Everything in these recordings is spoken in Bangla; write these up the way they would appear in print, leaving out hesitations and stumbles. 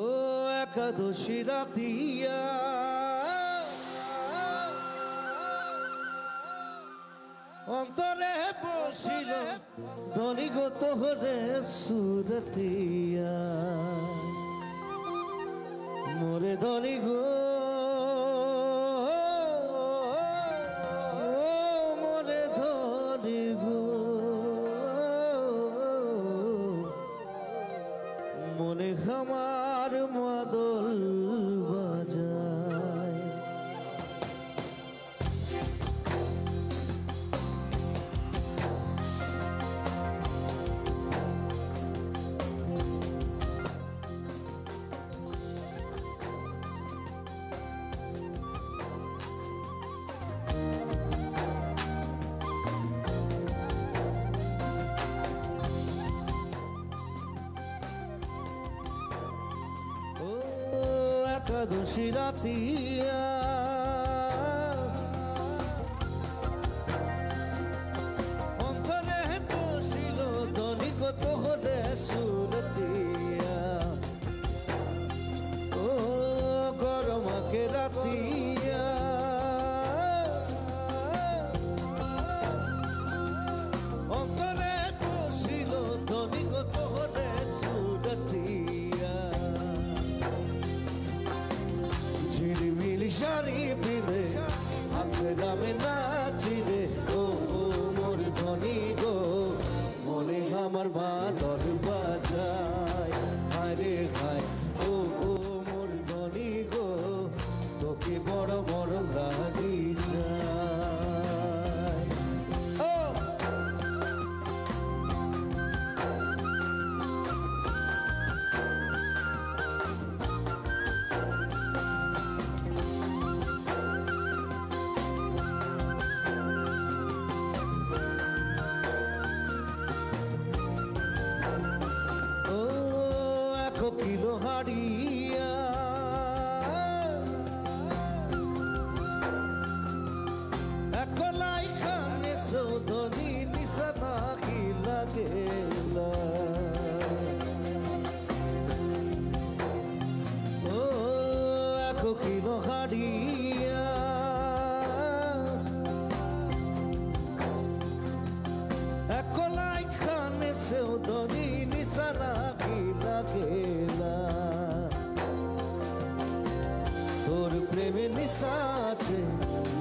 ও একাদশী রাতিয়া অন্তরে বসিল ধনিগত হরে সুরতিয়া মোরে ধনি গো মোরে ধনি গো মনে আমার মাদল বাজায় একাদশী রাতিয়া অন্তরে বসিল ধনিগত হরে সুরতিয়া ও গরমাকে রাতিয়া অন্তরে বসিল ধনিগত হরে সুরতিয়া ঝিলমিল শাড়ি পিঁধে হাতে দামে নাচিরে ও মোর ধনি গো মনে আমার মাদল বাজায় হায় রে হায় ও মোর ধনি গো তোকে বড় বড় লাগি যায় কিলো হারিয়া একলাই খানে সৌধনি নিশানা কি লাগেলা ও 1 কিলো হারিয়া একলাই খানে সৌধনি নিশানা কি লাগেলা তোর প্রেমে নিশা আছে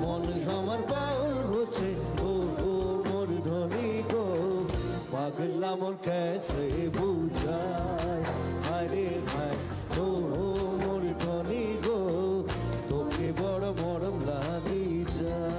মন আমার বাউল হচ্ছে ও মোর ধনি গো পাগলা মন कैसे বুঝায় আরে ভাই ও মোর ধনি গো তোকে বড় বড় লাগি যায়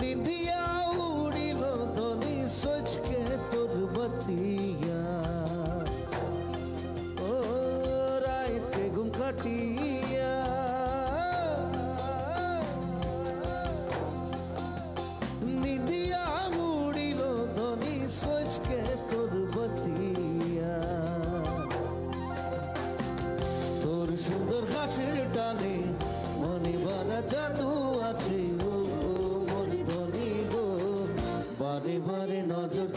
निंदिया उड़िल धनी सोच के तोर बतिया ओ रात के घुम खटिया निंदिया उड़िल धनी सोच के तोर बतिया তোর সুন্দর গাছের ডালে মনে বানা জাদু আছে ও মোর ধনি গো বারে বারে নজর